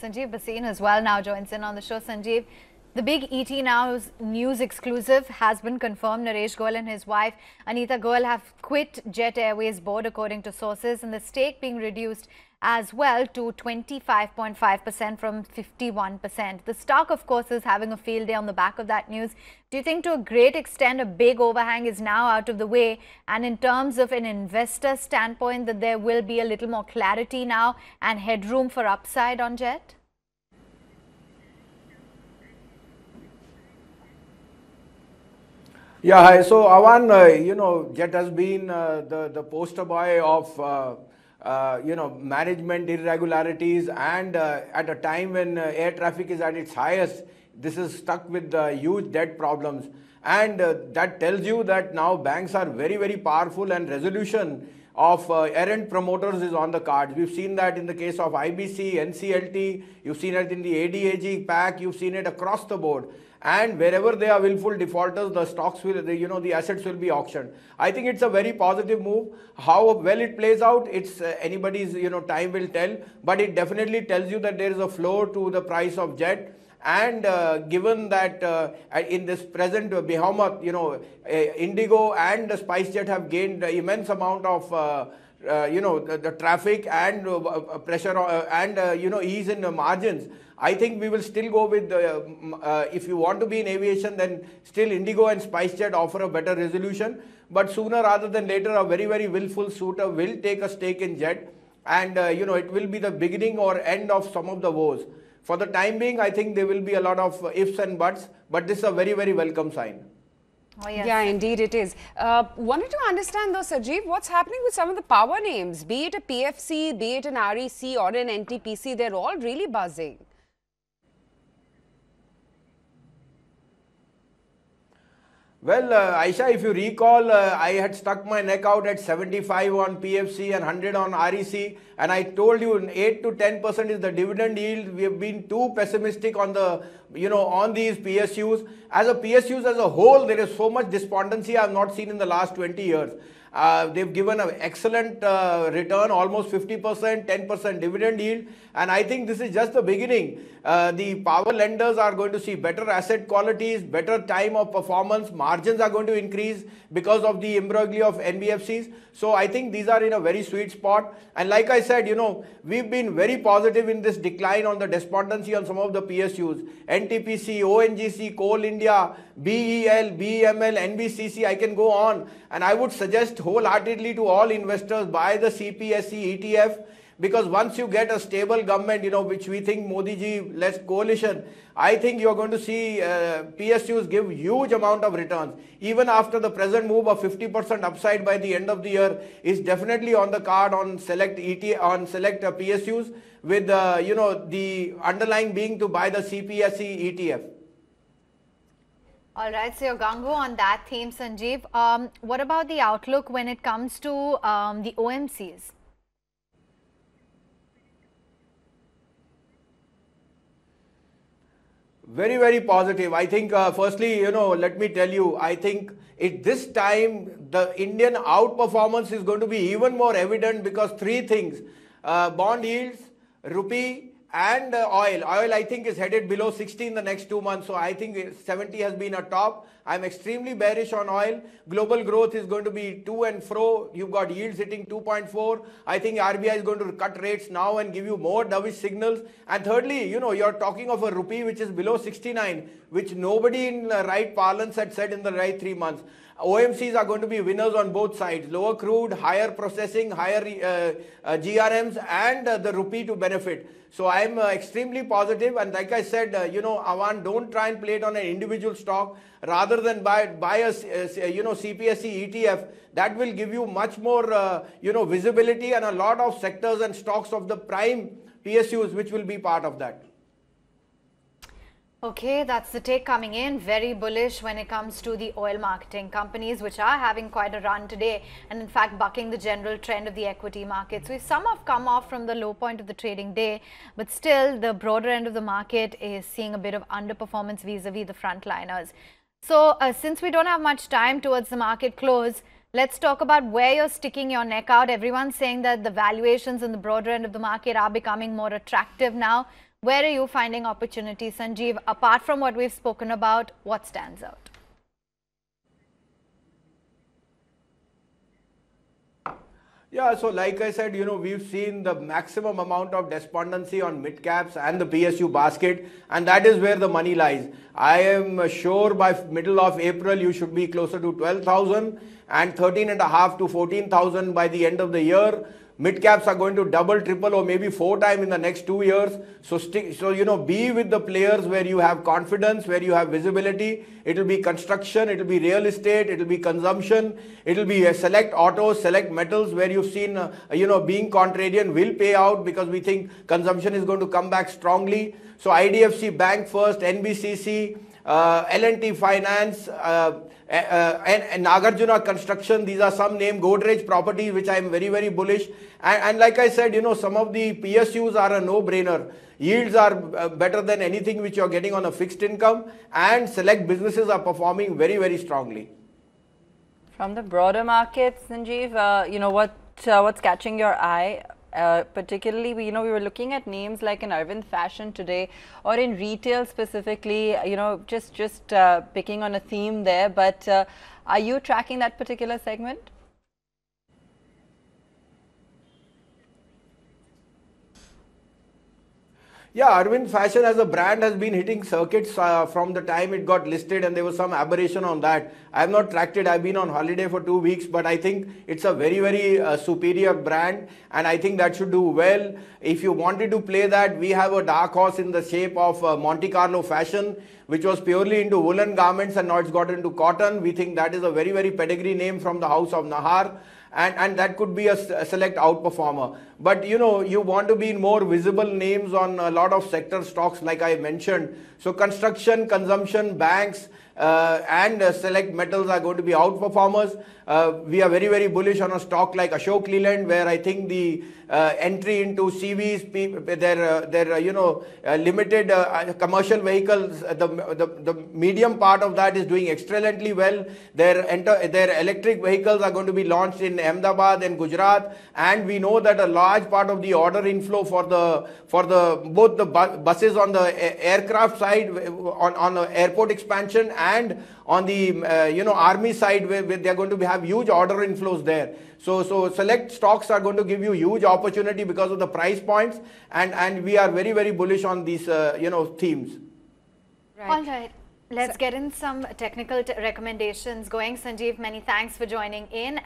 Sanjiv Bhasin as well now joins in on the show. Sanjiv, the big ET Now's news exclusive has been confirmed. Naresh Goyal and his wife Anita Goyal have quit Jet Airways board according to sources, and the stake being reduced as well to 25.5% from 51%. The stock, of course, is having a field day on the back of that news. Do you think to a great extent a big overhang is now out of the way, and in terms of an investor standpoint that there will be a little more clarity now and headroom for upside on Jet? Yeah, hi. So Avan, Jet has been the poster boy of management irregularities, and at a time when air traffic is at its highest, this is stuck with huge debt problems, and that tells you that now banks are very, very powerful, and resolution of errant promoters is on the cards. We've seen that in the case of IBC, NCLT, you've seen it in the ADAG pack, you've seen it across the board. And wherever they are willful defaulters, the stocks will, the assets will be auctioned. I think it's a very positive move. How well it plays out, it's anybody's, time will tell. But it definitely tells you that there is a floor to the price of Jet. And given that in this present behemoth, Indigo and SpiceJet have gained immense amount of the traffic and pressure and ease in the margins. I think we will still go with if you want to be in aviation, then still Indigo and SpiceJet offer a better resolution. But sooner rather than later, a very, very willful suitor will take a stake in Jet, and it will be the beginning or end of some of the woes. For the time being, I think there will be a lot of ifs and buts, but this is a very, very welcome sign. Oh, yes. Yeah, indeed it is. Wanted to understand though, Sanjiv, what's happening with some of the power names, be it a PFC, be it an REC or an NTPC, they're all really buzzing. Well, Aisha, if you recall, I had stuck my neck out at 75 on PFC and 100 on REC, and I told you 8 to 10% is the dividend yield. We have been too pessimistic on the, on these PSUs. As a PSUs as a whole, there is so much despondency I have not seen in the last 20 years. They've given an excellent return, almost 50%, 10% dividend yield, and I think this is just the beginning. The power lenders are going to see better asset qualities, better time of performance, margins are going to increase because of the imbroglio of NBFCs. So I think these are in a very sweet spot, and like I said, we've been very positive in this decline on the despondency on some of the PSUs, NTPC, ONGC, Coal India, BEL, BEML, NBCC, I can go on, and I would suggest wholeheartedly to all investors buy the CPSE ETF, because once you get a stable government, which we think Modi ji led coalition, I think you're going to see PSUs give huge amount of returns. Even after the present move of 50% upside by the end of the year is definitely on the card on select PSUs, with the underlying being to buy the CPSE ETF. All right, so you're gung-ho on that theme, Sanjiv. What about the outlook when it comes to the OMCs? Very, very positive. I think, firstly, let me tell you, I think this time the Indian outperformance is going to be even more evident because three things: bond yields, rupee, and oil. Oil, I think, is headed below 60 in the next 2 months. So I think 70 has been a top. I'm extremely bearish on oil. Global growth is going to be to and fro. You've got yields hitting 2.4. I think RBI is going to cut rates now and give you more dovish signals. And thirdly, you're talking of a rupee which is below 69, which nobody in the right parlance had said in the right 3 months. OMCs are going to be winners on both sides. Lower crude, higher processing, higher GRMs, and the rupee to benefit. So I'm extremely positive, and like I said, Avan, don't try and play it on an individual stock. Rather than buy a CPSE ETF, that will give you much more visibility and a lot of sectors and stocks of the prime PSUs which will be part of that. Okay, that's the take coming in. Very bullish when it comes to the oil marketing companies, which are having quite a run today and in fact bucking the general trend of the equity markets. So some have come off from the low point of the trading day, but still the broader end of the market is seeing a bit of underperformance vis-a-vis the frontliners. So since we don't have much time towards the market close, let's talk about where you're sticking your neck out. Everyone's saying that the valuations in the broader end of the market are becoming more attractive now. Where are you finding opportunities, Sanjiv? Apart from what we've spoken about, what stands out? Yeah, so like I said, we've seen the maximum amount of despondency on mid caps and the PSU basket, and that is where the money lies. I am sure by middle of April, you should be closer to 12,000 and 13.5 to 14,000 by the end of the year. Mid caps are going to double, triple, or maybe 4 times in the next 2 years. So be with the players where you have confidence, where you have visibility. It will be construction, it will be real estate, it will be consumption, it will be select autos, select metals, where you've seen, being contrarian will pay out because we think consumption is going to come back strongly. So IDFC Bank first, NBCC, L&T Finance, and Nagarjuna Construction. These are some names. Godrej Properties, which I am very, very bullish. And like I said, some of the PSUs are a no-brainer. Yields are better than anything which you are getting on a fixed income, and select businesses are performing very, very strongly. From the broader markets, Sanjiv, what's catching your eye? Particularly, we were looking at names like in Arvind Fashion today, or in retail specifically, just picking on a theme there. But are you tracking that particular segment? Yeah, Arvind Fashion as a brand has been hitting circuits from the time it got listed, and there was some aberration on that. I have not tracked it. I've been on holiday for 2 weeks, but I think it's a very, very superior brand, and I think that should do well. If you wanted to play that, we have a dark horse in the shape of Monte Carlo Fashion, which was purely into woolen garments, and now it's got into cotton. We think that is a very, very pedigree name from the house of Nahar. And that could be a select outperformer. But you want to be in more visible names on a lot of sector stocks like I mentioned. So construction, consumption, banks and select metals are going to be outperformers. We are very, very bullish on a stock like Ashok Leyland, where I think the entry into CVs, their limited commercial vehicles, the medium part of that is doing excellently well. Their electric vehicles are going to be launched in Ahmedabad and Gujarat, and we know that a large part of the order inflow for both the buses on the aircraft side, on the airport expansion, and on the army side, where they are going to have huge order inflows there. So select stocks are going to give you huge opportunity because of the price points, and we are very, very bullish on these themes. Right. All right. Let's get in some technical recommendations going. Sanjiv, many thanks for joining in.